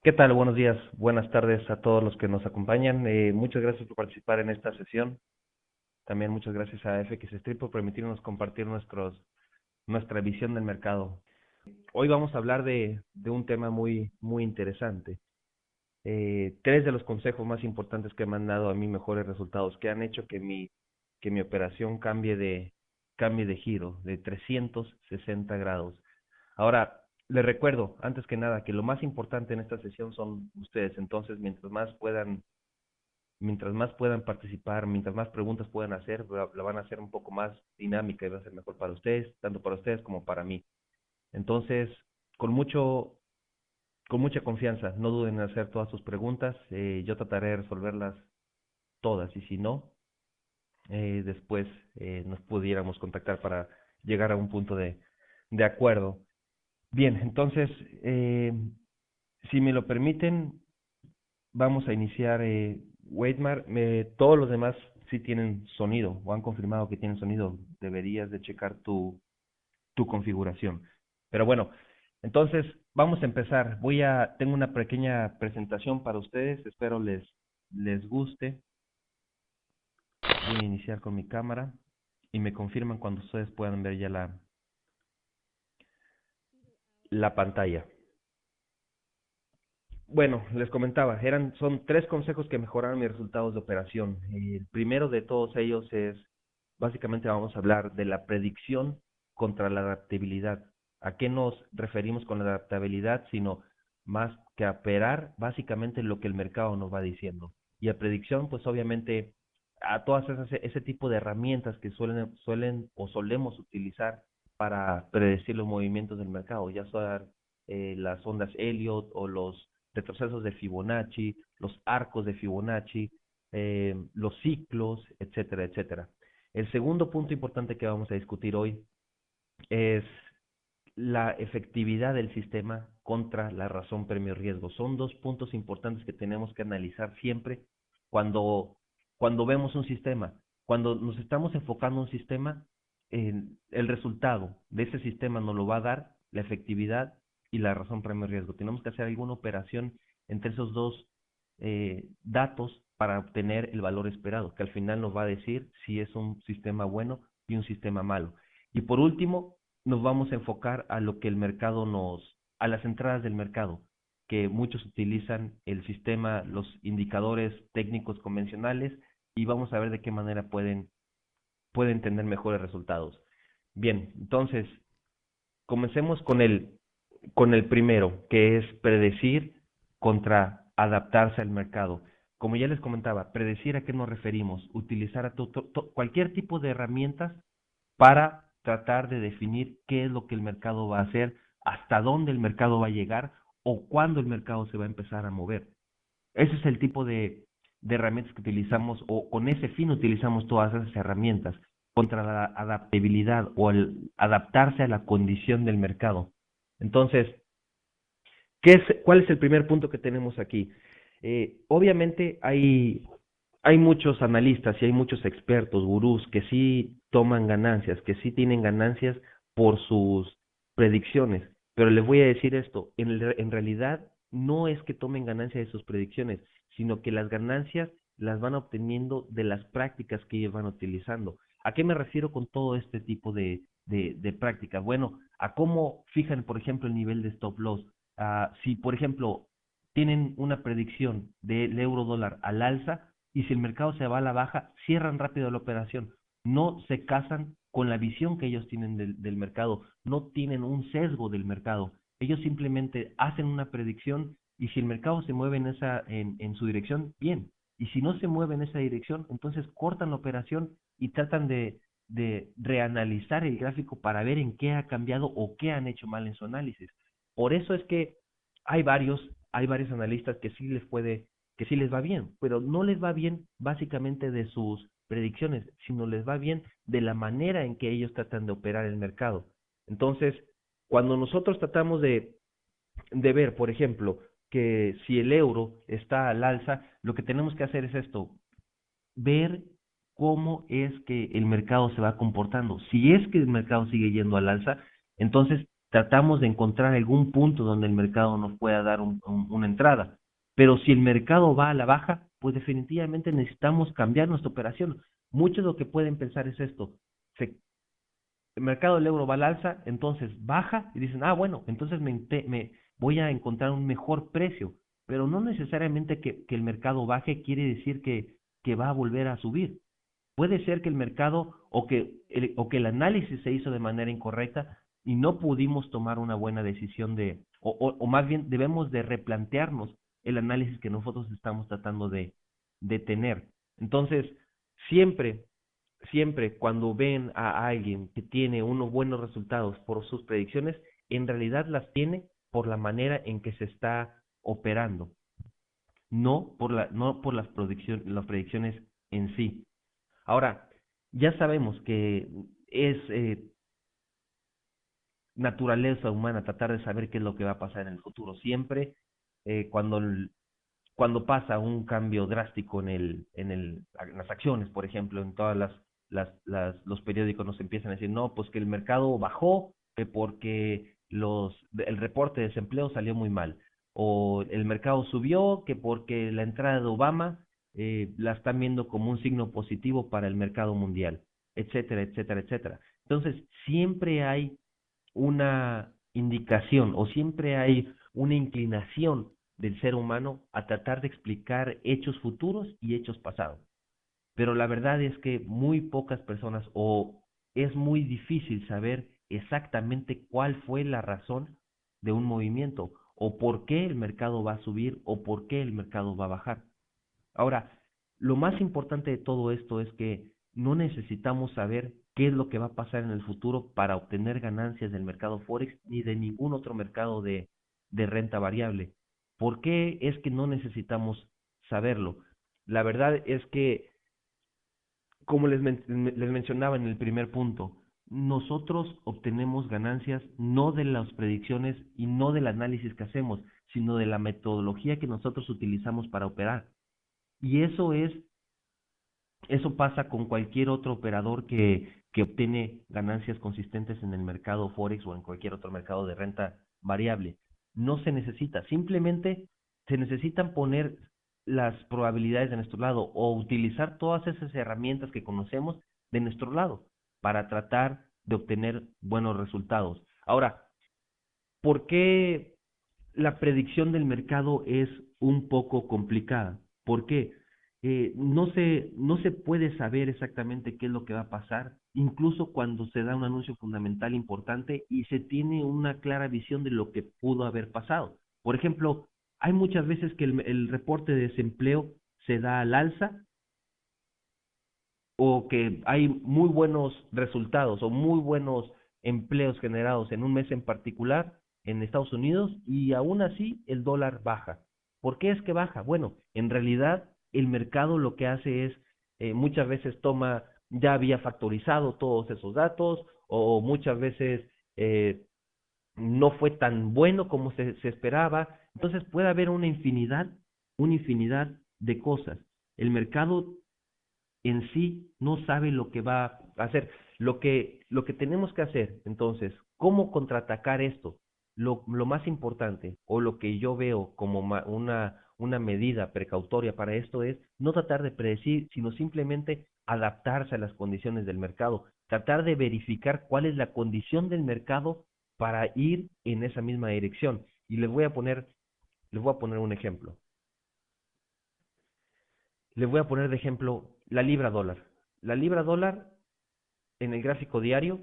¿Qué tal? Buenos días, buenas tardes a todos los que nos acompañan. Muchas gracias por participar en esta sesión. También muchas gracias a FX Street por permitirnos compartir nuestra visión del mercado. Hoy vamos a hablar de un tema muy interesante. Tres de los consejos más importantes que me han dado a mí mejores resultados, que han hecho que mi operación cambie de giro, de 360 grados. Ahora, les recuerdo, antes que nada, que lo más importante en esta sesión son ustedes. Entonces, mientras más puedan participar, mientras más preguntas puedan hacer, la van a hacer un poco más dinámica y va a ser mejor para ustedes, tanto para ustedes como para mí. Entonces, con mucho, con mucha confianza, no duden en hacer todas sus preguntas. Yo trataré de resolverlas todas y si no, después nos pudiéramos contactar para llegar a un punto de acuerdo. Bien, entonces, si me lo permiten, vamos a iniciar. Weidmar, todos los demás sí tienen sonido o han confirmado que tienen sonido. Deberías de checar tu configuración. Pero bueno, entonces vamos a empezar. Tengo una pequeña presentación para ustedes. Espero les guste. Voy a iniciar con mi cámara y me confirman cuando ustedes puedan ver ya la pantalla. Bueno, les comentaba, son tres consejos que mejoraron mis resultados de operación. El primero de todos ellos es, básicamente vamos a hablar de la predicción contra la adaptabilidad. ¿A qué nos referimos con la adaptabilidad? Sino más que a operar básicamente lo que el mercado nos va diciendo. Y a predicción, pues obviamente a todas ese tipo de herramientas que suelen o solemos utilizar para predecir los movimientos del mercado, ya sean las ondas Elliott o los retrocesos de Fibonacci, los arcos de Fibonacci, los ciclos, etcétera, etcétera. El segundo punto importante que vamos a discutir hoy es la efectividad del sistema contra la razón premio riesgo. Son dos puntos importantes que tenemos que analizar siempre cuando, cuando vemos un sistema. Cuando nos estamos enfocando en un sistema, el resultado de ese sistema nos lo va a dar la efectividad y la razón premio riesgo. Tenemos que hacer alguna operación entre esos dos datos para obtener el valor esperado, que al final nos va a decir si es un sistema bueno y un sistema malo. Y por último, nos vamos a enfocar a lo que el mercado a las entradas del mercado, que muchos utilizan el sistema, los indicadores técnicos convencionales, y vamos a ver de qué manera pueden tener mejores resultados. Bien, entonces, comencemos con el primero, que es predecir contra adaptarse al mercado. Como ya les comentaba, predecir a qué nos referimos, utilizar cualquier tipo de herramientas para tratar de definir qué es lo que el mercado va a hacer, hasta dónde el mercado va a llegar o cuándo el mercado se va a empezar a mover. Ese es el tipo de herramientas que utilizamos o con ese fin utilizamos todas esas herramientas contra la adaptabilidad o el adaptarse a la condición del mercado. Entonces, ¿cuál es el primer punto que tenemos aquí? Obviamente hay muchos analistas y hay muchos expertos, gurús, que sí toman ganancias, que sí tienen ganancias por sus predicciones. Pero les voy a decir esto, en realidad no es que tomen ganancias de sus predicciones, sino que las ganancias las van obteniendo de las prácticas que ellos van utilizando. ¿A qué me refiero con todo este tipo de prácticas? Bueno, a cómo fijan, por ejemplo, el nivel de stop loss. Si, por ejemplo, tienen una predicción del euro dólar al alza y si el mercado se va a la baja, cierran rápido la operación. No se casan con la visión que ellos tienen del mercado, no tienen un sesgo del mercado. Ellos simplemente hacen una predicción y si el mercado se mueve en su dirección, bien. Y si no se mueve en esa dirección, entonces cortan la operación y tratan de reanalizar el gráfico para ver en qué ha cambiado o qué han hecho mal en su análisis. Por eso es que hay varios analistas que sí les va bien, pero no les va bien básicamente de sus predicciones, sino les va bien de la manera en que ellos tratan de operar el mercado. Entonces, cuando nosotros tratamos de ver, por ejemplo, que si el euro está al alza, lo que tenemos que hacer es esto, ver cómo es que el mercado se va comportando. Si es que el mercado sigue yendo al alza, entonces tratamos de encontrar algún punto donde el mercado nos pueda dar una entrada. Pero si el mercado va a la baja, pues definitivamente necesitamos cambiar nuestra operación. Muchos lo que pueden pensar es esto: se el mercado del euro va al alza, entonces baja y dicen, ah, bueno, entonces me voy a encontrar un mejor precio. Pero no necesariamente que el mercado baje quiere decir que va a volver a subir. Puede ser que el mercado o que el análisis se hizo de manera incorrecta y no pudimos tomar una buena decisión o más bien debemos de replantearnos el análisis que nosotros estamos tratando de tener. Entonces, siempre siempre cuando ven a alguien que tiene unos buenos resultados por sus predicciones, en realidad las tiene por la manera en que se está operando, no por las predicciones en sí. Ahora, ya sabemos que es naturaleza humana tratar de saber qué es lo que va a pasar en el futuro. Siempre eh, cuando cuando pasa un cambio drástico en las acciones, por ejemplo, en todas los periódicos nos empiezan a decir, no, pues que el mercado bajó, que porque el reporte de desempleo salió muy mal, o el mercado subió, que porque la entrada de Obama la están viendo como un signo positivo para el mercado mundial, etcétera, etcétera, etcétera. Entonces, siempre hay una indicación o siempre hay una inclinación del ser humano a tratar de explicar hechos futuros y hechos pasados. Pero la verdad es que muy pocas personas o es muy difícil saber exactamente cuál fue la razón de un movimiento o por qué el mercado va a subir o por qué el mercado va a bajar. Ahora, lo más importante de todo esto es que no necesitamos saber qué es lo que va a pasar en el futuro para obtener ganancias del mercado Forex ni de ningún otro mercado de renta variable. ¿Por qué es que no necesitamos saberlo? La verdad es que, como les mencionaba en el primer punto, nosotros obtenemos ganancias no de las predicciones y no del análisis que hacemos, sino de la metodología que nosotros utilizamos para operar. Y eso pasa con cualquier otro operador que obtiene ganancias consistentes en el mercado Forex o en cualquier otro mercado de renta variable. No se necesita, simplemente se necesitan poner las probabilidades de nuestro lado o utilizar todas esas herramientas que conocemos de nuestro lado para tratar de obtener buenos resultados. Ahora, ¿por qué la predicción del mercado es un poco complicada? ¿Por qué? No se puede saber exactamente qué es lo que va a pasar, incluso cuando se da un anuncio fundamental importante y se tiene una clara visión de lo que pudo haber pasado. Por ejemplo, hay muchas veces que el reporte de desempleo se da al alza o que hay muy buenos resultados o muy buenos empleos generados en un mes en particular en Estados Unidos y aún así el dólar baja. ¿Por qué es que baja? Bueno, en realidad el mercado lo que hace es muchas veces ya había factorizado todos esos datos o muchas veces eh, no fue tan bueno como se esperaba. Entonces puede haber una infinidad de cosas. El mercado en sí no sabe lo que va a hacer. Lo que tenemos que hacer, entonces, ¿cómo contraatacar esto? Lo más importante, o lo que yo veo como una medida precautoria para esto es no tratar de predecir, sino simplemente adaptarse a las condiciones del mercado, tratar de verificar cuál es la condición del mercado para ir en esa misma dirección. Y les voy a poner un ejemplo. Les voy a poner de ejemplo la libra dólar. La libra dólar en el gráfico diario,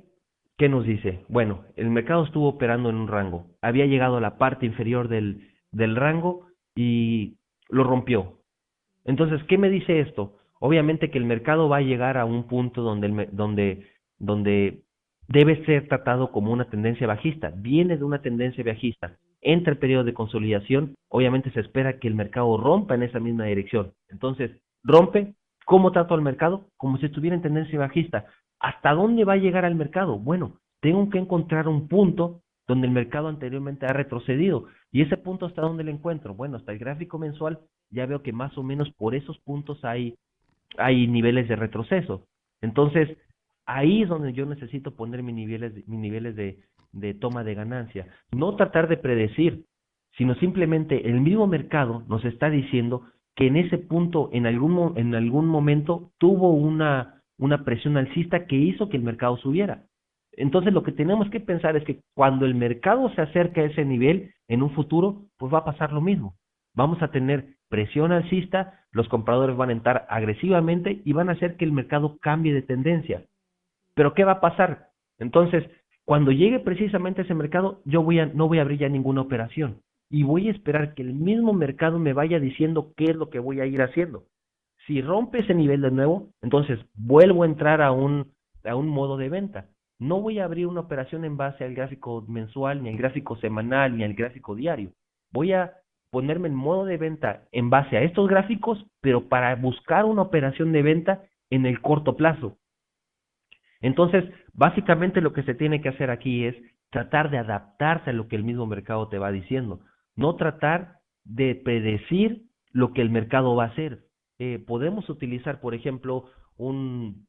¿qué nos dice? Bueno, el mercado estuvo operando en un rango, había llegado a la parte inferior del rango y lo rompió. Entonces, ¿qué me dice esto? Obviamente que el mercado va a llegar a un punto donde debe ser tratado como una tendencia bajista. Viene de una tendencia bajista. Entra el periodo de consolidación. Obviamente se espera que el mercado rompa en esa misma dirección. Entonces, rompe. ¿Cómo trato al mercado? Como si estuviera en tendencia bajista. ¿Hasta dónde va a llegar al mercado? Bueno, tengo que encontrar un punto donde el mercado anteriormente ha retrocedido. ¿Y ese punto hasta dónde lo encuentro? Bueno, hasta el gráfico mensual ya veo que más o menos por esos puntos hay niveles de retroceso. Entonces, ahí es donde yo necesito poner mis niveles de toma de ganancia. No tratar de predecir, sino simplemente el mismo mercado nos está diciendo que en ese punto, en algún momento, tuvo una presión alcista que hizo que el mercado subiera. Entonces lo que tenemos que pensar es que cuando el mercado se acerque a ese nivel, en un futuro, pues va a pasar lo mismo. Vamos a tener presión alcista, los compradores van a entrar agresivamente y van a hacer que el mercado cambie de tendencia. Pero ¿qué va a pasar? Entonces, cuando llegue precisamente ese mercado, no voy a abrir ya ninguna operación y voy a esperar que el mismo mercado me vaya diciendo qué es lo que voy a ir haciendo. Si rompe ese nivel de nuevo, entonces vuelvo a entrar a un modo de venta. No voy a abrir una operación en base al gráfico mensual, ni al gráfico semanal, ni al gráfico diario. Voy a ponerme en modo de venta en base a estos gráficos, pero para buscar una operación de venta en el corto plazo. Entonces, básicamente lo que se tiene que hacer aquí es tratar de adaptarse a lo que el mismo mercado te va diciendo, no tratar de predecir lo que el mercado va a hacer. Podemos utilizar, por ejemplo, un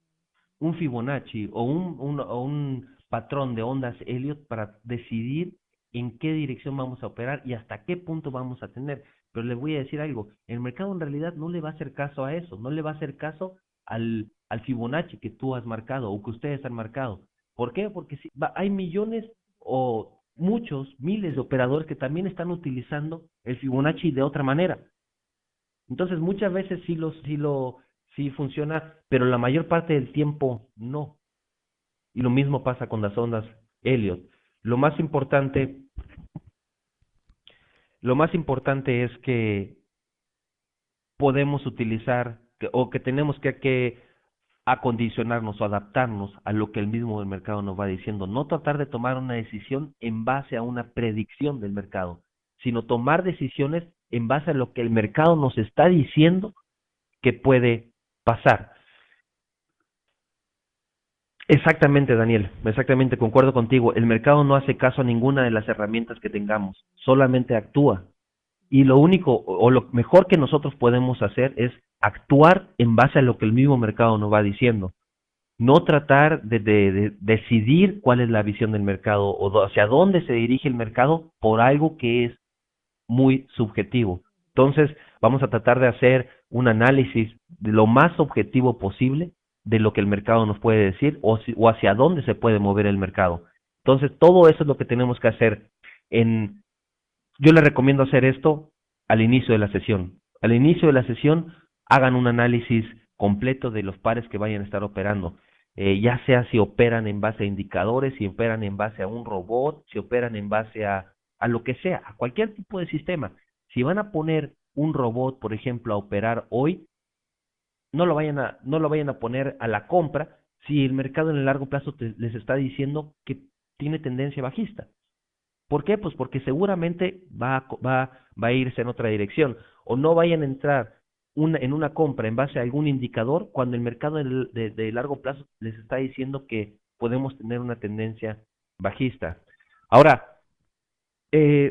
Fibonacci o un patrón de ondas Elliott para decidir en qué dirección vamos a operar y hasta qué punto vamos a tener. Pero les voy a decir algo, el mercado en realidad no le va a hacer caso a eso, no le va a hacer caso al Fibonacci que tú has marcado o que ustedes han marcado. ¿Por qué? Porque hay millones o muchos, miles de operadores que también están utilizando el Fibonacci de otra manera. Entonces, muchas veces sí funciona, pero la mayor parte del tiempo no. Y lo mismo pasa con las ondas Elliot. Lo más importante, lo más importante es que podemos utilizar o que tenemos que acondicionarnos o adaptarnos a lo que el mismo mercado nos va diciendo. No tratar de tomar una decisión en base a una predicción del mercado, sino tomar decisiones en base a lo que el mercado nos está diciendo que puede pasar. Exactamente, Daniel, exactamente, concuerdo contigo. El mercado no hace caso a ninguna de las herramientas que tengamos, solamente actúa. Y lo único o lo mejor que nosotros podemos hacer es actuar en base a lo que el mismo mercado nos va diciendo. No tratar de decidir cuál es la visión del mercado o hacia dónde se dirige el mercado por algo que es muy subjetivo. Entonces, vamos a tratar de hacer un análisis de lo más objetivo posible de lo que el mercado nos puede decir o hacia dónde se puede mover el mercado. Entonces, todo eso es lo que tenemos que hacer. Yo les recomiendo hacer esto al inicio de la sesión. Al inicio de la sesión, hagan un análisis completo de los pares que vayan a estar operando. Ya sea si operan en base a indicadores, si operan en base a un robot, si operan en base a lo que sea, a cualquier tipo de sistema. Si van a poner un robot, por ejemplo, a operar hoy, no lo vayan a poner a la compra si el mercado en el largo plazo les está diciendo que tiene tendencia bajista. ¿Por qué? Pues porque seguramente va a irse en otra dirección. O no vayan a entrar en una compra en base a algún indicador cuando el mercado de largo plazo les está diciendo que podemos tener una tendencia bajista. Ahora,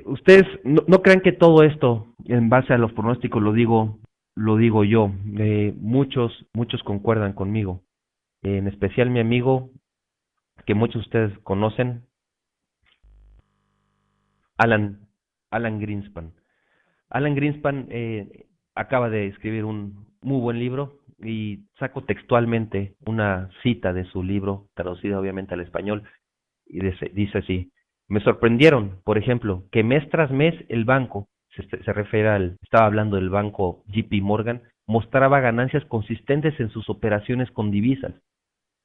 ustedes no crean que todo esto, en base a los pronósticos, lo digo yo. Muchos concuerdan conmigo. En especial mi amigo, que muchos de ustedes conocen, Alan, Alan Greenspan. Alan Greenspan acaba de escribir un muy buen libro y saco textualmente una cita de su libro, traducida obviamente al español, y dice así: me sorprendieron, por ejemplo, que mes tras mes el banco, se refiere estaba hablando del banco JP Morgan, mostraba ganancias consistentes en sus operaciones con divisas.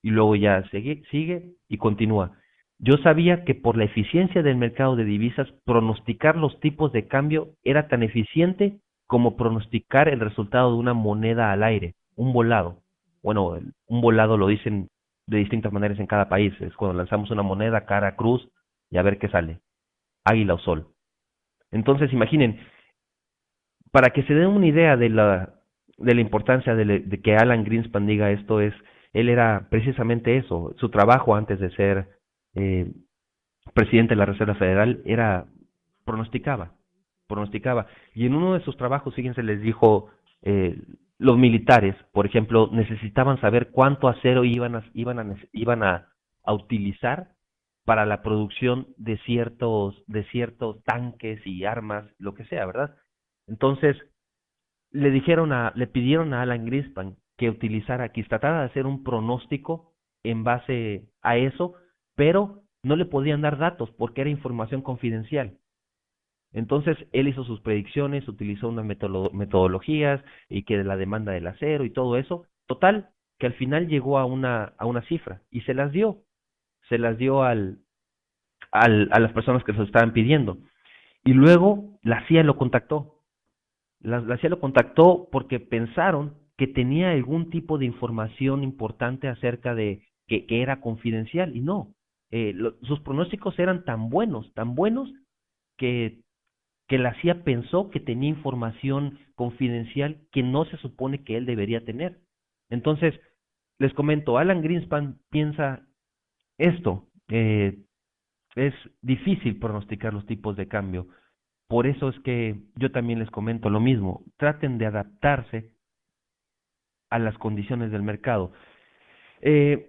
Y luego ya sigue y continúa. Yo sabía que por la eficiencia del mercado de divisas, pronosticar los tipos de cambio era tan eficiente como pronosticar el resultado de una moneda al aire, un volado. Bueno, un volado lo dicen de distintas maneras en cada país. Es cuando lanzamos una moneda cara a cruz y a ver qué sale, águila o sol. Entonces, imaginen, para que se den una idea de la importancia de que Alan Greenspan diga esto, él era precisamente eso. Su trabajo antes de ser eh, presidente de la Reserva Federal era pronosticaba, pronosticaba. Y en uno de sus trabajos, fíjense, les dijo, los militares, por ejemplo, necesitaban saber cuánto acero iban a utilizar para la producción de ciertos tanques y armas, lo que sea, ¿verdad? Entonces, le pidieron a Alan Greenspan que tratara de hacer un pronóstico en base a eso, pero no le podían dar datos porque era información confidencial. Entonces, él hizo sus predicciones, utilizó unas metodologías y que la demanda del acero y todo eso. Total, que al final llegó a una cifra y se las dio a las personas que se lo estaban pidiendo. Y luego la CIA lo contactó. La CIA lo contactó porque pensaron que tenía algún tipo de información importante acerca de que era confidencial y no. Sus pronósticos eran tan buenos que la CIA pensó que tenía información confidencial que no se supone que él debería tener. Entonces, les comento, Alan Greenspan piensa esto, es difícil pronosticar los tipos de cambio. Por eso es que yo también les comento lo mismo, traten de adaptarse a las condiciones del mercado. Eh,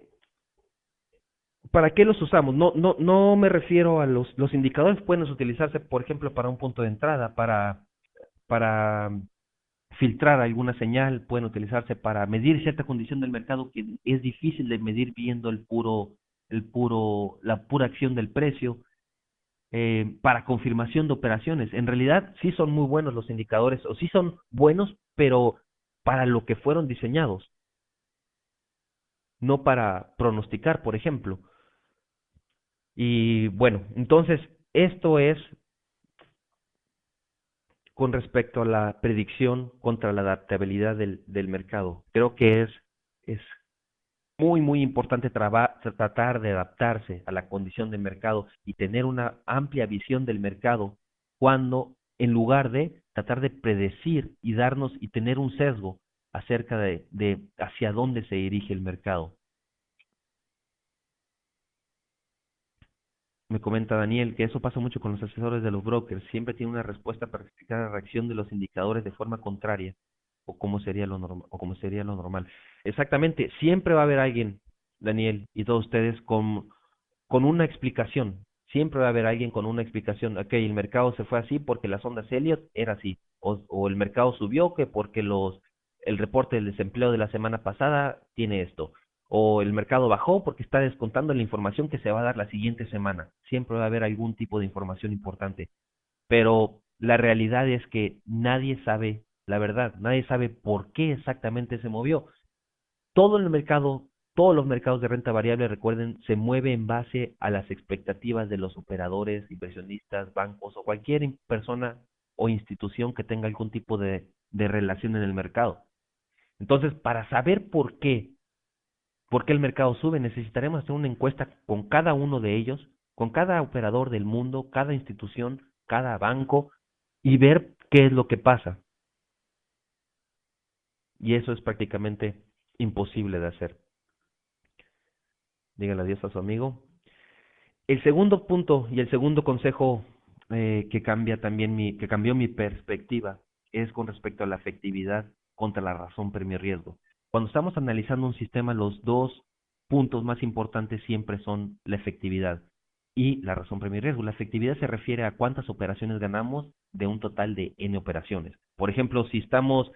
¿Para qué los usamos? No me refiero a los indicadores, pueden utilizarse, por ejemplo, para un punto de entrada, para filtrar alguna señal, pueden utilizarse para medir cierta condición del mercado que es difícil de medir viendo la pura acción del precio, para confirmación de operaciones. En realidad sí son muy buenos los indicadores, o sí son buenos, pero para lo que fueron diseñados, no para pronosticar, por ejemplo. Y bueno, entonces esto es con respecto a la predicción contra la adaptabilidad del mercado. Creo que es muy importante tratar de adaptarse a la condición del mercado y tener una amplia visión del mercado cuando, en lugar de tratar de predecir y darnos y tener un sesgo acerca de hacia dónde se dirige el mercado. Me comenta Daniel que eso pasa mucho con los asesores de los brokers. Siempre tiene una respuesta para explicar la reacción de los indicadores de forma contraria o cómo sería lo normal. Exactamente, siempre va a haber alguien, Daniel, y todos ustedes con una explicación. Siempre va a haber alguien con una explicación. Ok, el mercado se fue así porque las ondas Elliott era así. O el mercado subió que porque el reporte del desempleo de la semana pasada tiene esto. O el mercado bajó porque está descontando la información que se va a dar la siguiente semana. Siempre va a haber algún tipo de información importante. Pero la realidad es que nadie sabe la verdad. Nadie sabe por qué exactamente se movió. Todo el mercado, todos los mercados de renta variable, recuerden, se mueve en base a las expectativas de los operadores, inversionistas, bancos o cualquier persona o institución que tenga algún tipo de relación en el mercado. Entonces, para saber por qué el mercado sube, necesitaremos hacer una encuesta con cada uno de ellos, con cada operador del mundo, cada institución, cada banco, y ver qué es lo que pasa. Y eso es prácticamente imposible de hacer. Dígale adiós a su amigo. El segundo punto y el segundo consejo que cambió mi perspectiva es con respecto a la efectividad contra la razón premio riesgo. Cuando estamos analizando un sistema, los dos puntos más importantes siempre son la efectividad y la razón premio riesgo. La efectividad se refiere a cuántas operaciones ganamos de un total de N operaciones. Por ejemplo, si estamos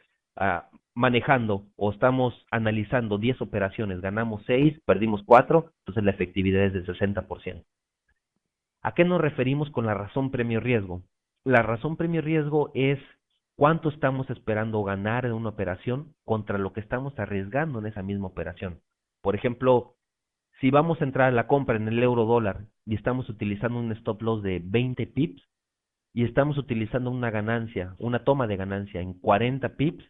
manejando o estamos analizando 10 operaciones, ganamos 6, perdimos 4, entonces la efectividad es del 60%. ¿A qué nos referimos con la razón premio riesgo? La razón premio riesgo es cuánto estamos esperando ganar en una operación contra lo que estamos arriesgando en esa misma operación. Por ejemplo, si vamos a entrar a la compra en el euro dólar y estamos utilizando un stop loss de 20 pips y estamos utilizando una ganancia, una toma de ganancia en 40 pips,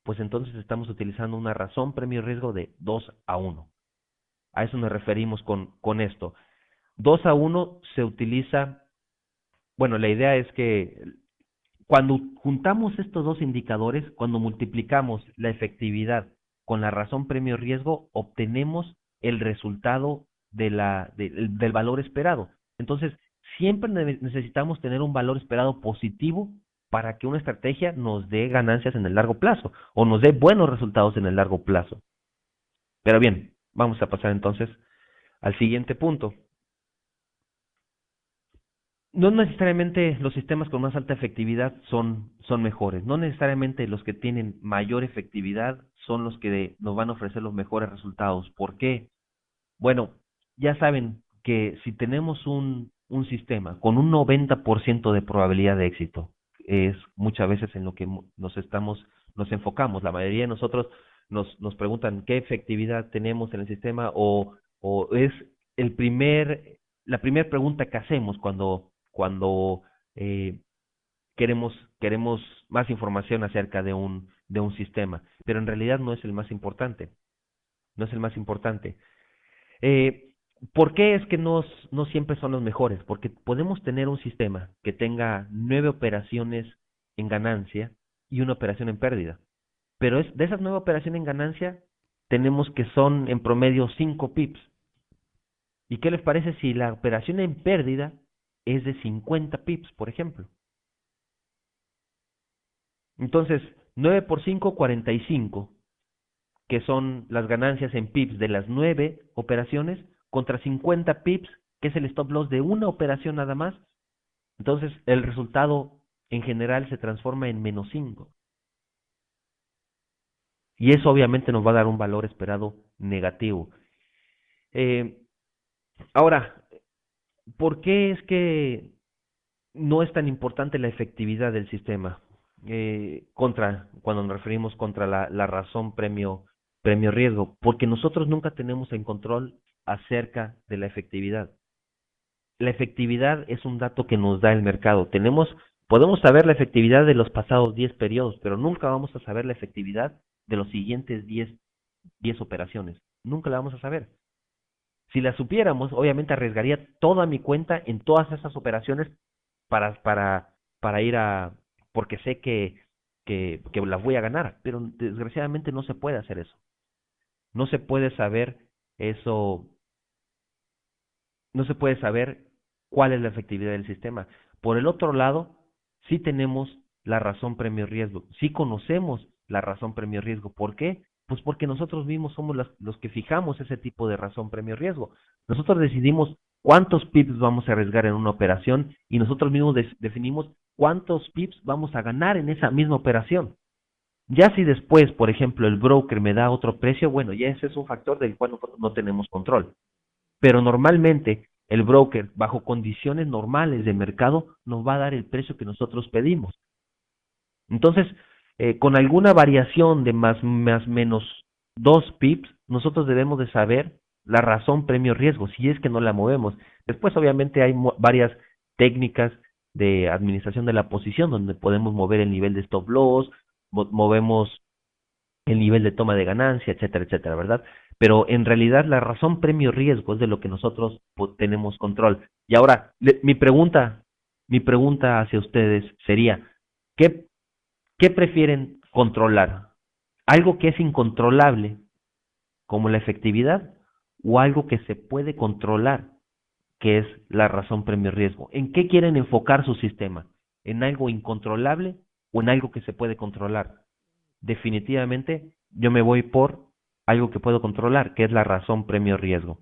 pues entonces estamos utilizando una razón premio riesgo de 2-1. A eso nos referimos con esto. 2-1 se utiliza, bueno, la idea es que cuando juntamos estos dos indicadores, cuando multiplicamos la efectividad con la razón premio riesgo, obtenemos el resultado del valor esperado. Entonces, siempre necesitamos tener un valor esperado positivo para que una estrategia nos dé ganancias en el largo plazo o nos dé buenos resultados en el largo plazo. Pero bien, vamos a pasar entonces al siguiente punto. no necesariamente los sistemas con más alta efectividad son mejores. No necesariamente los que tienen mayor efectividad son los que nos van a ofrecer los mejores resultados. ¿Por qué? Bueno, ya saben que si tenemos un sistema con un 90% de probabilidad de éxito, es muchas veces en lo que nos enfocamos. La mayoría de nosotros nos preguntan qué efectividad tenemos en el sistema o es el la primera pregunta que hacemos cuando eh, queremos más información acerca de un sistema, pero en realidad no es el más importante, no es el más importante. Eh, ¿Por qué es que no siempre son los mejores? Porque podemos tener un sistema que tenga 9 operaciones en ganancia y una operación en pérdida. Pero de esas 9 operaciones en ganancia, tenemos que son en promedio 5 pips. ¿Y qué les parece si la operación en pérdida es de 50 pips, por ejemplo? Entonces, 9 por 5, 45, que son las ganancias en pips de las 9 operaciones, contra 50 pips, que es el stop loss de una operación nada más. Entonces, el resultado en general se transforma en -5. Y eso obviamente nos va a dar un valor esperado negativo. Eh, Ahora, ¿por qué es que no es tan importante la efectividad del sistema? Cuando nos referimos contra la razón premio riesgo, porque nosotros nunca tenemos en control acerca de la efectividad. La efectividad es un dato que nos da el mercado. Podemos saber la efectividad de los pasados 10 periodos, pero nunca vamos a saber la efectividad de los siguientes 10 operaciones. Nunca la vamos a saber. Si la supiéramos, obviamente arriesgaría toda mi cuenta en todas esas operaciones para, para, para ir porque sé que las voy a ganar, pero desgraciadamente no se puede hacer eso. No se puede saber eso, no se puede saber cuál es la efectividad del sistema. Por el otro lado, sí tenemos la razón premio riesgo, sí conocemos la razón premio riesgo. ¿Por qué? Pues porque nosotros mismos somos los que fijamos ese tipo de razón premio riesgo. Nosotros decidimos cuántos pips vamos a arriesgar en una operación y nosotros mismos definimos cuántos pips vamos a ganar en esa misma operación. Ya si después, por ejemplo, el broker me da otro precio, bueno, ya ese es un factor del cual nosotros no tenemos control. Pero normalmente el broker, bajo condiciones normales de mercado, nos va a dar el precio que nosotros pedimos. Entonces, con alguna variación de más menos 2 pips, nosotros debemos de saber la razón premio riesgo, si es que no la movemos. Después, obviamente, hay varias técnicas de administración de la posición donde podemos mover el nivel de stop loss, movemos el nivel de toma de ganancia, etcétera, etcétera, ¿verdad? Pero en realidad la razón premio riesgo es de lo que nosotros tenemos control. Y ahora, mi pregunta hacia ustedes sería, ¿qué, qué prefieren controlar? ¿Algo que es incontrolable, como la efectividad, o algo que se puede controlar, que es la razón premio riesgo? ¿En qué quieren enfocar su sistema? ¿En algo incontrolable o en algo que se puede controlar? Definitivamente yo me voy por algo que puedo controlar, que es la razón premio riesgo.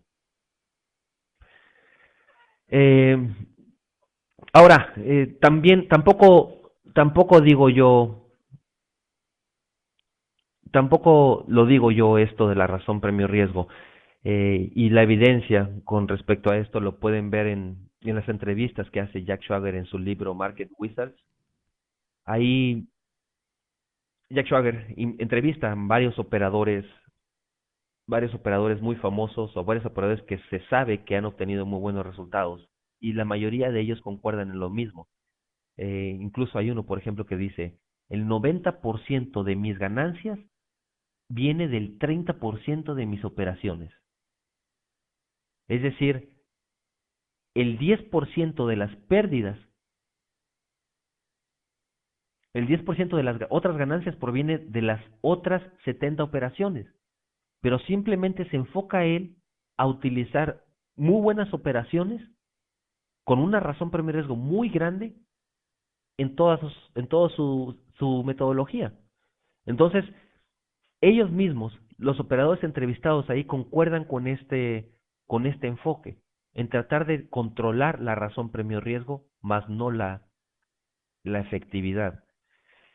Eh, Ahora, también tampoco digo yo, tampoco lo digo yo esto de la razón premio riesgo, y la evidencia con respecto a esto lo pueden ver en las entrevistas que hace Jack Schwager en su libro Market Wizards. Ahí Jack Schwager entrevista a varios operadores muy famosos o varios operadores que se sabe que han obtenido muy buenos resultados y la mayoría de ellos concuerdan en lo mismo. Incluso hay uno, por ejemplo, que dice, el 90% de mis ganancias viene del 30% de mis operaciones. Es decir, el 10% de las pérdidas, el 10% de las otras ganancias proviene de las otras 70 operaciones, pero simplemente se enfoca él a utilizar muy buenas operaciones con una razón premio riesgo muy grande en toda su metodología. Entonces, ellos mismos, los operadores entrevistados ahí, concuerdan con este enfoque. en tratar de controlar la razón premio-riesgo, más no la efectividad.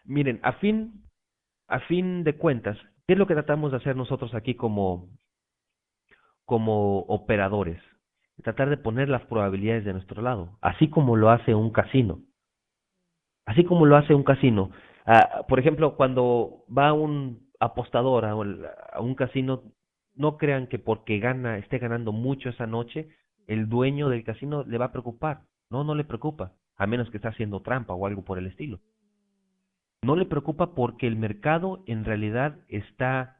Miren, a fin de cuentas, ¿qué es lo que tratamos de hacer nosotros aquí como operadores? Tratar de poner las probabilidades de nuestro lado, así como lo hace un casino. Así como lo hace un casino. Por ejemplo, cuando va un apostador a un casino, no crean que porque esté ganando mucho esa noche, el dueño del casino le va a preocupar. No, no le preocupa, a menos que esté haciendo trampa o algo por el estilo. No le preocupa porque el mercado en realidad está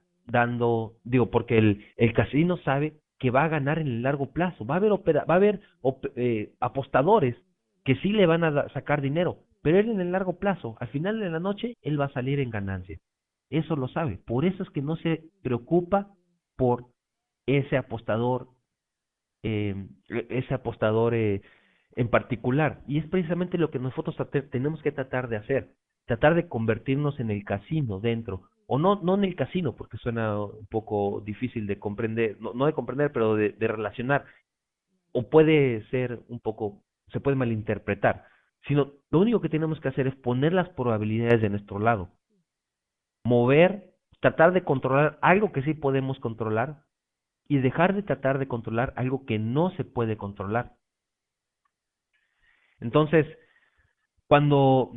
porque el casino sabe que va a ganar en el largo plazo. Va a haber apostadores que sí le van a sacar dinero, pero él en el largo plazo, al final de la noche, él va a salir en ganancia. Eso lo sabe. Por eso es que no se preocupa por ese apostador, ese apostador en particular. Y es precisamente lo que nosotros tenemos que tratar de hacer, tratar de convertirnos en el casino dentro, o no, no en el casino, porque suena un poco difícil de comprender, no, no de comprender, pero de relacionar, o puede ser un poco, se puede malinterpretar, sino lo único que tenemos que hacer es poner las probabilidades de nuestro lado, mover, tratar de controlar algo que sí podemos controlar y dejar de tratar de controlar algo que no se puede controlar. Entonces, cuando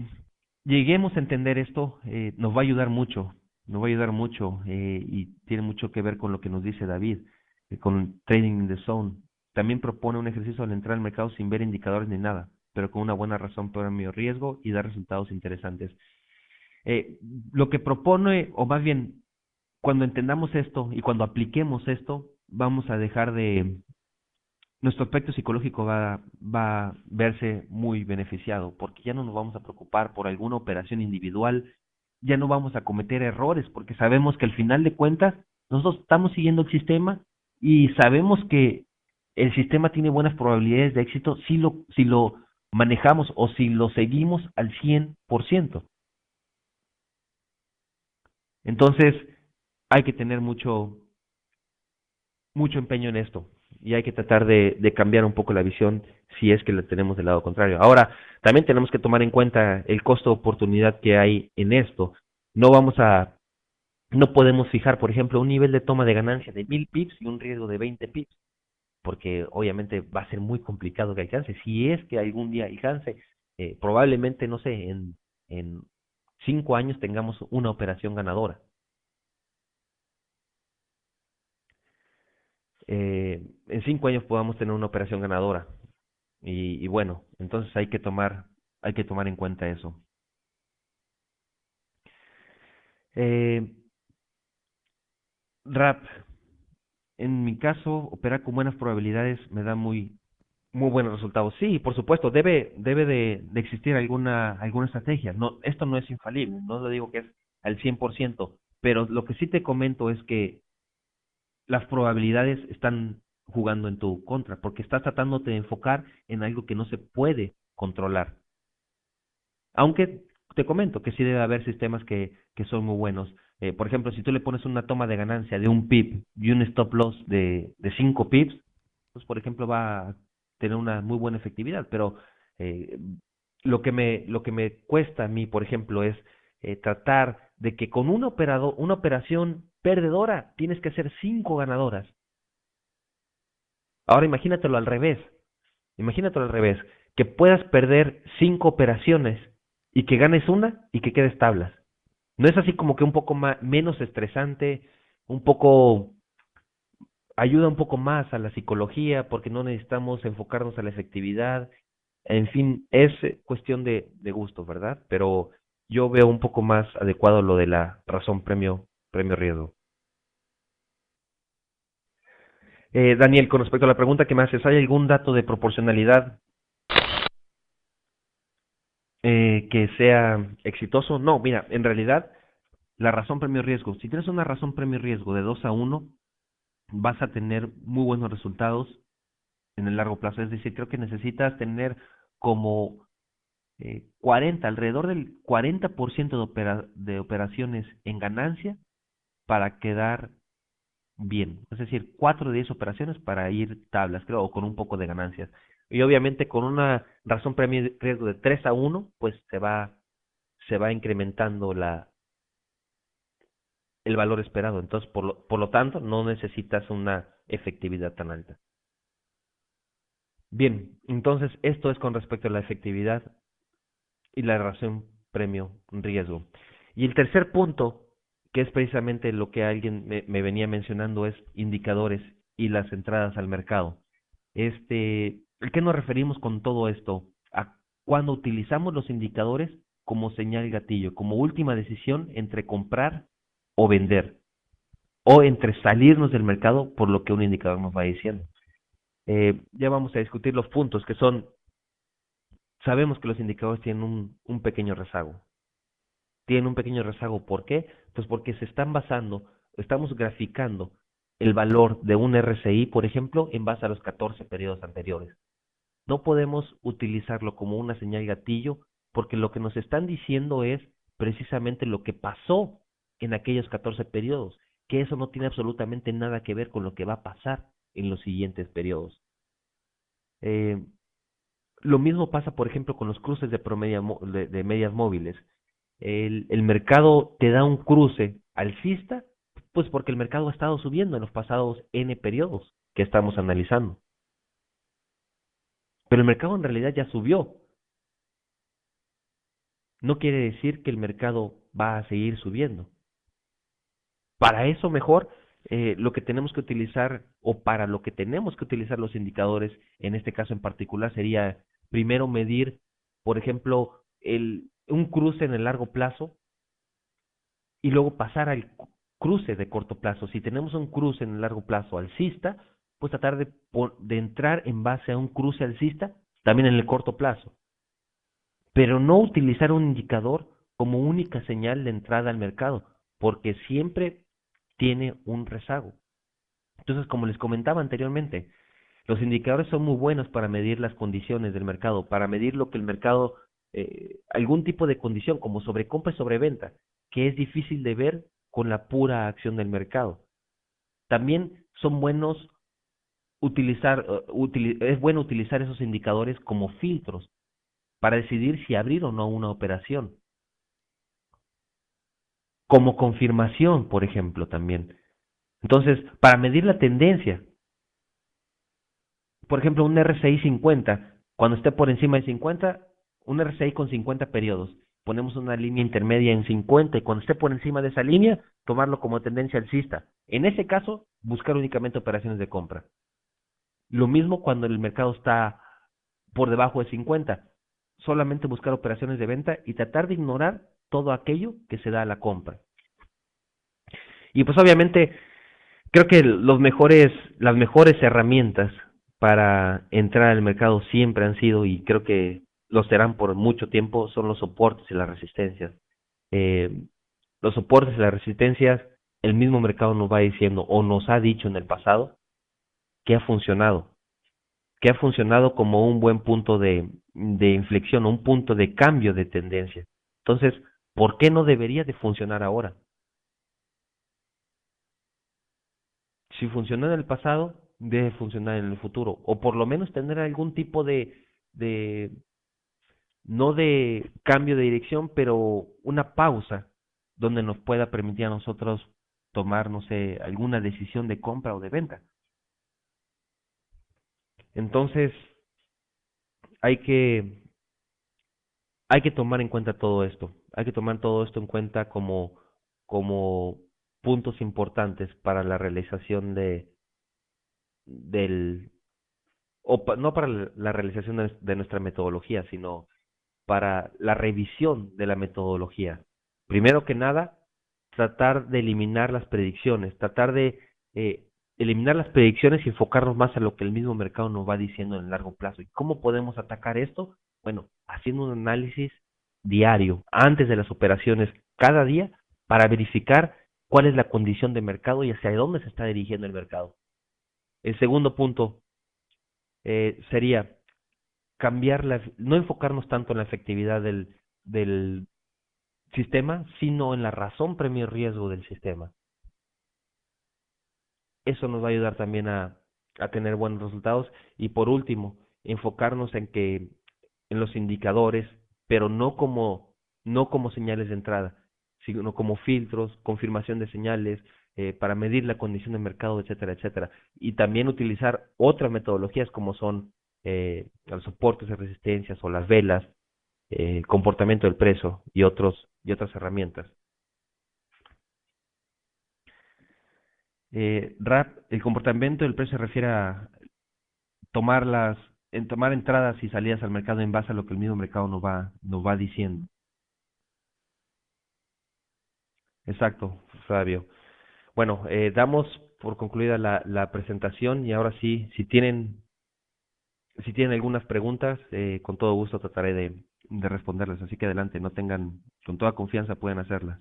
lleguemos a entender esto, nos va a ayudar mucho, nos va a ayudar mucho y tiene mucho que ver con lo que nos dice David, con Trading in the Zone. También propone un ejercicio al entrar al mercado sin ver indicadores ni nada, pero con una buena razón para mi riesgo y dar resultados interesantes. Eh, lo que propone, o más bien, cuando entendamos esto y cuando apliquemos esto, vamos a dejar de, nuestro aspecto psicológico va a verse muy beneficiado, porque ya no nos vamos a preocupar por alguna operación individual, ya no vamos a cometer errores, porque sabemos que al final de cuentas nosotros estamos siguiendo el sistema y sabemos que el sistema tiene buenas probabilidades de éxito si lo manejamos o si lo seguimos al 100%. Entonces, hay que tener mucho empeño en esto y hay que tratar de cambiar un poco la visión si es que la tenemos del lado contrario. Ahora, también tenemos que tomar en cuenta el costo de oportunidad que hay en esto. No vamos a, no podemos fijar, por ejemplo, un nivel de toma de ganancia de 1000 pips y un riesgo de 20 pips, porque obviamente va a ser muy complicado que alcance. Si es que algún día alcance, probablemente, no sé, en 5 años tengamos una operación ganadora. En 5 años podamos tener una operación ganadora. Y bueno, entonces hay que tomar en cuenta eso. Eh, Rap, en mi caso, operar con buenas probabilidades me da muy buenos resultados. Sí, por supuesto, debe de existir alguna estrategia. No, esto no es infalible, no lo digo que es al 100%, pero lo que sí te comento es que las probabilidades están jugando en tu contra, porque estás tratando de enfocar en algo que no se puede controlar. Aunque te comento que sí debe haber sistemas que son muy buenos. Por ejemplo, si tú le pones una toma de ganancia de un pip y un stop loss de 5 pips, pues por ejemplo va a tener una muy buena efectividad. Pero eh, lo que me cuesta a mí, por ejemplo, es tratar de que con una operación perdedora tienes que hacer 5 ganadoras. Ahora imagínatelo al revés, que puedas perder 5 operaciones y que ganes una y que quedes tablas. ¿No es así como que un poco más, menos estresante, un poco, ayuda un poco más a la psicología porque no necesitamos enfocarnos a la efectividad? En fin, es cuestión de gusto, ¿verdad? Pero yo veo un poco más adecuado lo de la razón premio riesgo. Daniel, con respecto a la pregunta que me haces, ¿hay algún dato de proporcionalidad que sea exitoso? No, mira, en realidad la razón premio riesgo, si tienes una razón premio riesgo de 2-1, vas a tener muy buenos resultados en el largo plazo. Es decir, creo que necesitas tener como 40, alrededor del 40% de operaciones en ganancia para quedar bien. Es decir, 4 de 10 operaciones para ir tablas, creo, o con un poco de ganancias. Y obviamente con una razón premio riesgo de 3-1, pues se va incrementando el valor esperado. Entonces, por lo tanto, no necesitas una efectividad tan alta. Bien, entonces esto es con respecto a la efectividad y la relación premio-riesgo. Y el tercer punto, que es precisamente lo que alguien me venía mencionando, es indicadores y las entradas al mercado. ¿A qué nos referimos con todo esto? A cuando utilizamos los indicadores como señal gatillo, como última decisión entre comprar o vender, o entre salirnos del mercado por lo que un indicador nos va diciendo. Ya vamos a discutir los puntos que son, sabemos que los indicadores tienen un pequeño rezago. Tienen un pequeño rezago, ¿por qué? Pues porque se están basando, estamos graficando el valor de un RSI, por ejemplo, en base a los 14 periodos anteriores. No podemos utilizarlo como una señal gatillo porque lo que nos están diciendo es precisamente lo que pasó en aquellos 14 periodos, que eso no tiene absolutamente nada que ver con lo que va a pasar en los siguientes periodos. Eh, lo mismo pasa, por ejemplo, con los cruces de medias móviles. El mercado te da un cruce alcista, pues porque el mercado ha estado subiendo en los pasados N periodos que estamos analizando. Pero el mercado en realidad ya subió. No quiere decir que el mercado va a seguir subiendo. Para eso mejor lo que tenemos que utilizar o para lo que tenemos que utilizar los indicadores, en este caso en particular, sería primero medir, por ejemplo, un cruce en el largo plazo y luego pasar al cruce de corto plazo. Si tenemos un cruce en el largo plazo alcista, pues tratar de entrar en base a un cruce alcista también en el corto plazo, pero no utilizar un indicador como única señal de entrada al mercado, porque siempre tiene un rezago. Entonces, como les comentaba anteriormente, los indicadores son muy buenos para medir las condiciones del mercado, para medir lo que el mercado, algún tipo de condición como sobrecompra y sobreventa, que es difícil de ver con la pura acción del mercado. También son buenos es bueno utilizar esos indicadores como filtros para decidir si abrir o no una operación, como confirmación, por ejemplo, también. Entonces, para medir la tendencia, por ejemplo, un RSI 50, cuando esté por encima de 50, un RSI con 50 periodos, ponemos una línea intermedia en 50 y cuando esté por encima de esa línea, tomarlo como tendencia alcista. En ese caso, buscar únicamente operaciones de compra. Lo mismo cuando el mercado está por debajo de 50, solamente buscar operaciones de venta y tratar de ignorar todo aquello que se da a la compra. Y pues obviamente creo que las mejores herramientas para entrar al mercado siempre han sido, y creo que lo serán por mucho tiempo, son los soportes y las resistencias. Eh, los soportes y las resistencias, el mismo mercado nos va diciendo o nos ha dicho en el pasado que ha funcionado como un buen punto de inflexión, un punto de cambio de tendencia. Entonces, ¿por qué no debería de funcionar ahora? Si funcionó en el pasado, debe funcionar en el futuro, o por lo menos tener algún tipo de no de cambio de dirección, pero una pausa donde nos pueda permitir a nosotros tomar, no sé, alguna decisión de compra o de venta. Entonces, hay que, hay que tomar en cuenta todo esto, hay que tomar todo esto en cuenta como puntos importantes para la realización del, no para la realización de nuestra metodología, sino para la revisión de la metodología. Primero que nada, tratar de eliminar las predicciones, tratar de eliminar las predicciones y enfocarnos más a lo que el mismo mercado nos va diciendo en el largo plazo. ¿Y cómo podemos atacar esto? Bueno, haciendo un análisis diario, antes de las operaciones, cada día, para verificar cuál es la condición de mercado y hacia dónde se está dirigiendo el mercado. El segundo punto sería no enfocarnos tanto en la efectividad del sistema, sino en la razón premio riesgo del sistema. Eso nos va a ayudar también a tener buenos resultados. Y por último, enfocarnos en los indicadores, pero no como señales de entrada, sino como filtros, confirmación de señales, para medir la condición de mercado, etcétera, etcétera. Y también utilizar otras metodologías como son los soportes de resistencias o las velas, comportamiento del precio y otras herramientas. El comportamiento del precio se refiere a tomar entradas y salidas al mercado en base a lo que el mismo mercado nos va diciendo. Exacto, Fabio. Bueno, damos por concluida la presentación y ahora sí, si tienen algunas preguntas, con todo gusto trataré de responderlas. Así que adelante, no tengan, con toda confianza pueden hacerlas.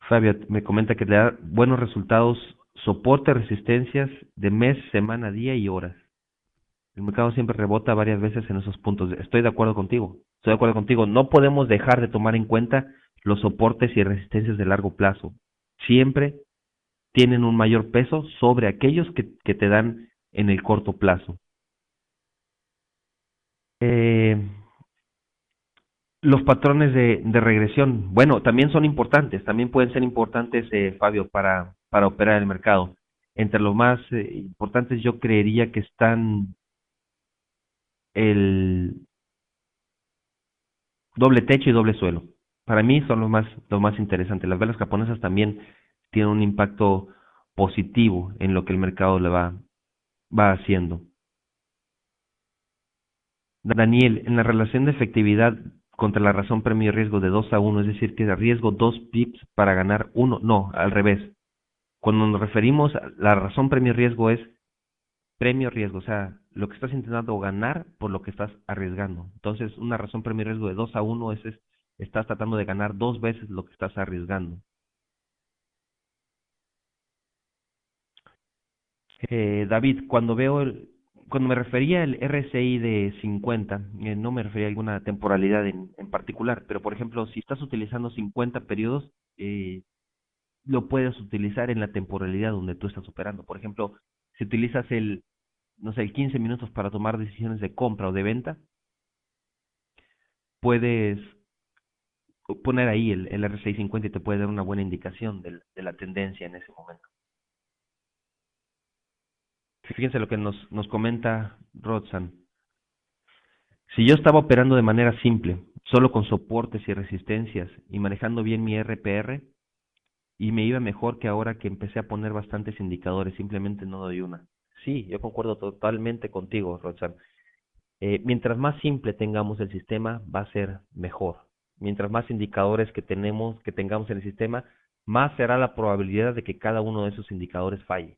Fabio me comenta que le da buenos resultados, soporte resistencias de mes, semana, día y horas. El mercado siempre rebota varias veces en esos puntos. Estoy de acuerdo contigo. Estoy de acuerdo contigo. No podemos dejar de tomar en cuenta los soportes y resistencias de largo plazo. Siempre tienen un mayor peso sobre aquellos que te dan en el corto plazo. Eh, los patrones de regresión, bueno, también son importantes, también pueden ser importantes, Fabio, para operar el mercado. Entre los más importantes yo creería que están el doble techo y doble suelo. Para mí son los más interesantes. Las velas japonesas también tienen un impacto positivo en lo que el mercado va haciendo. Daniel, en la relación de efectividad contra la razón premio y riesgo de 2 a 1, es decir, que riesgo 2 pips para ganar uno, no, al revés. Cuando nos referimos a la razón premio y riesgo es premio riesgo, o sea, lo que estás intentando ganar por lo que estás arriesgando. Entonces, una razón premio y riesgo de 2 a 1 es estás tratando de ganar 2 veces lo que estás arriesgando. David, cuando me refería al RSI de 50, no me refería a alguna temporalidad en particular, pero por ejemplo, si estás utilizando 50 periodos, lo puedes utilizar en la temporalidad donde tú estás operando. Por ejemplo, si utilizas no sé, el 15 minutos para tomar decisiones de compra o de venta, puedes poner ahí el RSI 50 y te puede dar una buena indicación de la tendencia en ese momento. Fíjense lo que nos comenta Rodsan. Si yo estaba operando de manera simple, solo con soportes y resistencias y manejando bien mi RPR, y me iba mejor que ahora que empecé a poner bastantes indicadores, simplemente no doy una. Sí, yo concuerdo totalmente contigo, Roxanne. Mientras más simple tengamos el sistema, va a ser mejor. Mientras más indicadores que tengamos en el sistema, más será la probabilidad de que cada uno de esos indicadores falle.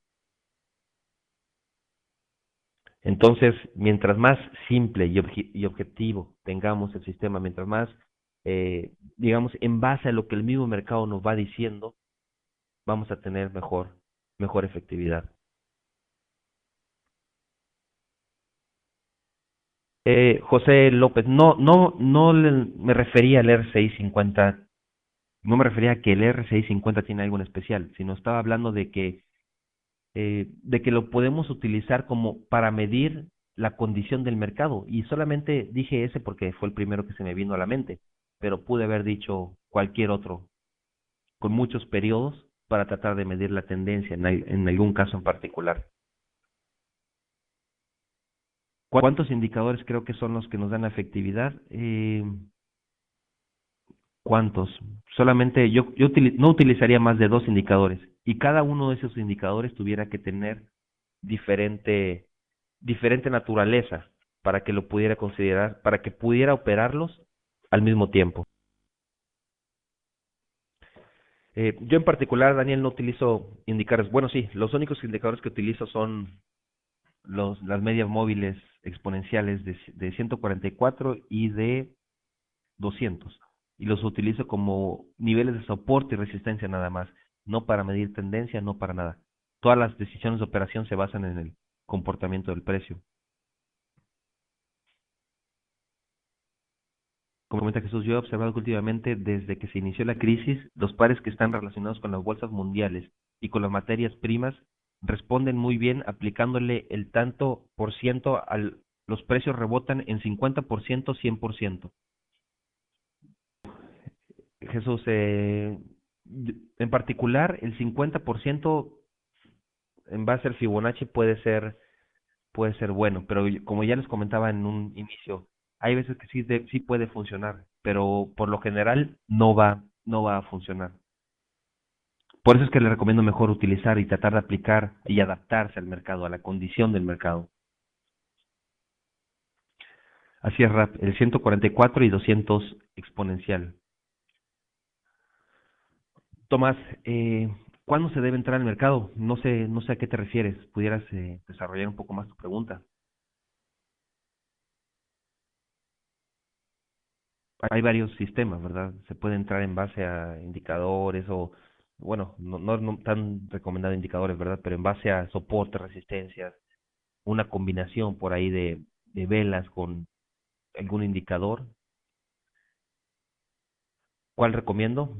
Entonces, mientras más simple y objetivo tengamos el sistema, mientras más, digamos, en base a lo que el mismo mercado nos va diciendo, vamos a tener mejor efectividad. José López, me refería al R650, no me refería a que el R650 tiene algo en especial, sino estaba hablando de que lo podemos utilizar como para medir la condición del mercado. Y solamente dije ese porque fue el primero que se me vino a la mente, pero pude haber dicho cualquier otro, con muchos periodos para tratar de medir la tendencia en algún caso en particular. ¿Cuántos indicadores creo que son los que nos dan la efectividad? ¿Cuántos? Solamente no utilizaría más de 2 indicadores y cada uno de esos indicadores tuviera que tener diferente, diferente naturaleza para que lo pudiera considerar, para que pudiera operarlos al mismo tiempo. Yo en particular, Daniel, no utilizo indicadores. Bueno, sí, los únicos indicadores que utilizo son las medias móviles exponenciales de 144 y de 200. Y los utilizo como niveles de soporte y resistencia nada más, no para medir tendencia, no para nada. Todas las decisiones de operación se basan en el comportamiento del precio. Como comenta Jesús, yo he observado que últimamente, desde que se inició la crisis, los pares que están relacionados con las bolsas mundiales y con las materias primas responden muy bien aplicándole el tanto por ciento al los precios rebotan en 50%, 100%. Jesús, en particular, el 50% en base al Fibonacci puede ser bueno, pero como ya les comentaba en un inicio, hay veces que sí, sí puede funcionar, pero por lo general no va a funcionar. Por eso es que les recomiendo mejor utilizar y tratar de aplicar y adaptarse al mercado, a la condición del mercado. Así es, Rap, el 144 y 200 exponencial. Tomás, ¿cuándo se debe entrar al mercado? No sé a qué te refieres. ¿Pudieras desarrollar un poco más tu pregunta? Hay varios sistemas, ¿verdad? Se puede entrar en base a indicadores o, bueno, no tan recomendado indicadores, ¿verdad? Pero en base a soporte, resistencias, una combinación por ahí de velas con algún indicador. ¿Cuál recomiendo?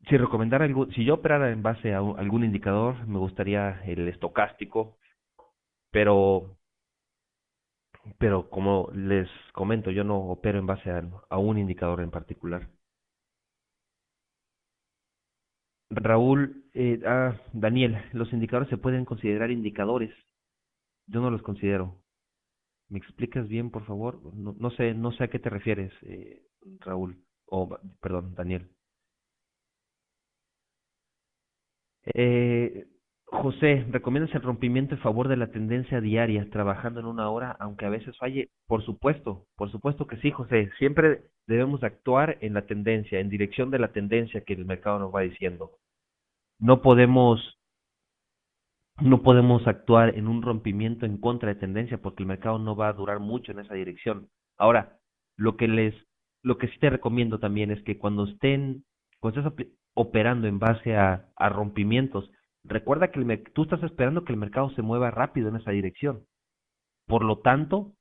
Si recomendara algo, si yo operara en base a algún indicador, me gustaría el estocástico, pero como les comento, yo no opero en base a un indicador en particular. Raúl, Daniel, los indicadores se pueden considerar indicadores. Yo no los considero. ¿Me explicas bien, por favor? No sé a qué te refieres, Raúl, perdón, Daniel. Eh, José, ¿recomiendas el rompimiento en favor de la tendencia diaria, trabajando en una hora, aunque a veces falle? Por supuesto que sí, José. Siempre debemos actuar en la tendencia, en dirección de la tendencia que el mercado nos va diciendo. No podemos, no podemos actuar en un rompimiento en contra de tendencia porque el mercado no va a durar mucho en esa dirección. Ahora, lo que les, lo que sí te recomiendo también es que cuando estés operando en base a rompimientos, recuerda que tú estás esperando que el mercado se mueva rápido en esa dirección. Por lo tanto,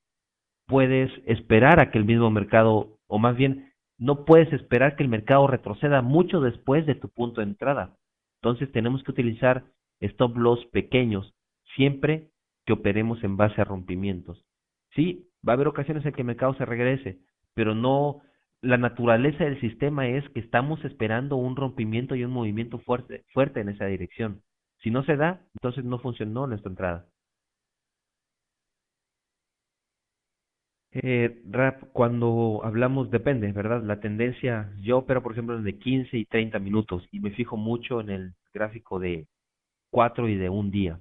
puedes esperar a que el mismo mercado, o más bien, no puedes esperar que el mercado retroceda mucho después de tu punto de entrada. Entonces tenemos que utilizar stop loss pequeños siempre que operemos en base a rompimientos. Sí, va a haber ocasiones en que el mercado se regrese, pero no, la naturaleza del sistema es que estamos esperando un rompimiento y un movimiento fuerte en esa dirección. Si no se da, entonces no funcionó nuestra entrada. Rap, cuando hablamos, depende, ¿verdad? La tendencia, yo opero, por ejemplo, de 15 y 30 minutos y me fijo mucho en el gráfico de 4 y de un día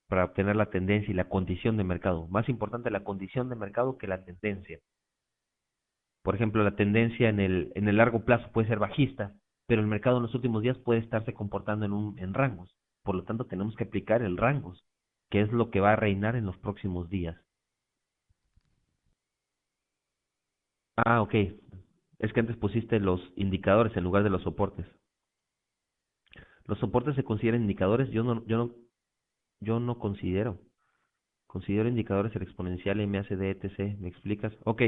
para obtener la tendencia y la condición de mercado. Más importante la condición de mercado que la tendencia. Por ejemplo, la tendencia en el largo plazo puede ser bajista, pero el mercado en los últimos días puede estarse comportando en rangos. Por lo tanto, tenemos que aplicar el rangos, que es lo que va a reinar en los próximos días. Ah, ok. Es que antes pusiste los indicadores en lugar de los soportes. Los soportes se consideran indicadores, yo no considero. Considero indicadores el exponencial, MACD, etc. ¿Me explicas? Ok.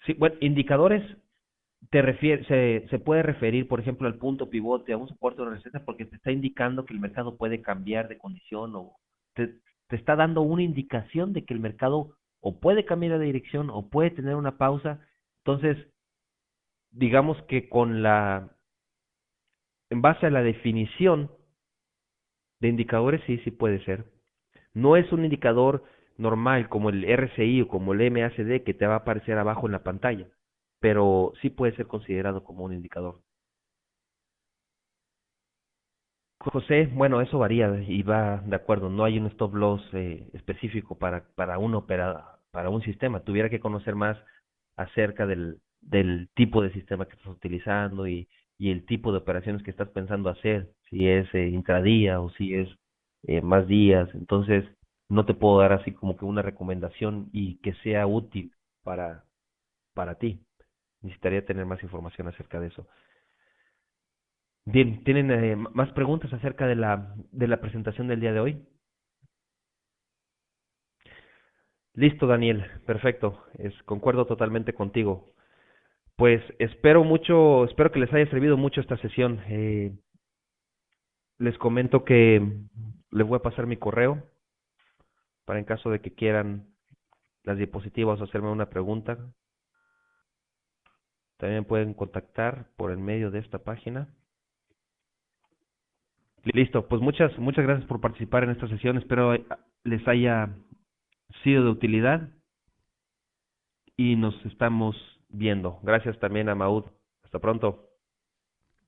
Sí, bueno, indicadores se puede referir, por ejemplo, al punto pivote, a un soporte o una resistencia, porque te está indicando que el mercado puede cambiar de condición o te, te está dando una indicación de que el mercado o puede cambiar de dirección o puede tener una pausa. Entonces, digamos que en base a la definición de indicadores, sí, sí puede ser. No es un indicador normal como el RSI o como el MACD que te va a aparecer abajo en la pantalla, pero sí puede ser considerado como un indicador. José, bueno, eso varía y va de acuerdo. No hay un stop loss específico para un sistema. Tuviera que conocer más acerca del tipo de sistema que estás utilizando y el tipo de operaciones que estás pensando hacer, si es intradía o si es más días. Entonces, no te puedo dar así como que una recomendación y que sea útil para, para ti. Necesitaría tener más información acerca de eso. Bien, ¿tienen más preguntas acerca de de la presentación del día de hoy? Listo, Daniel, perfecto, concuerdo totalmente contigo. Pues espero que les haya servido mucho esta sesión. Les comento que les voy a pasar mi correo para en caso de que quieran las diapositivas o hacerme una pregunta. También pueden contactar por el medio de esta página. Listo, pues muchas gracias por participar en esta sesión. Espero les haya sido de utilidad y nos estamos viendo. Gracias también a Maud. Hasta pronto.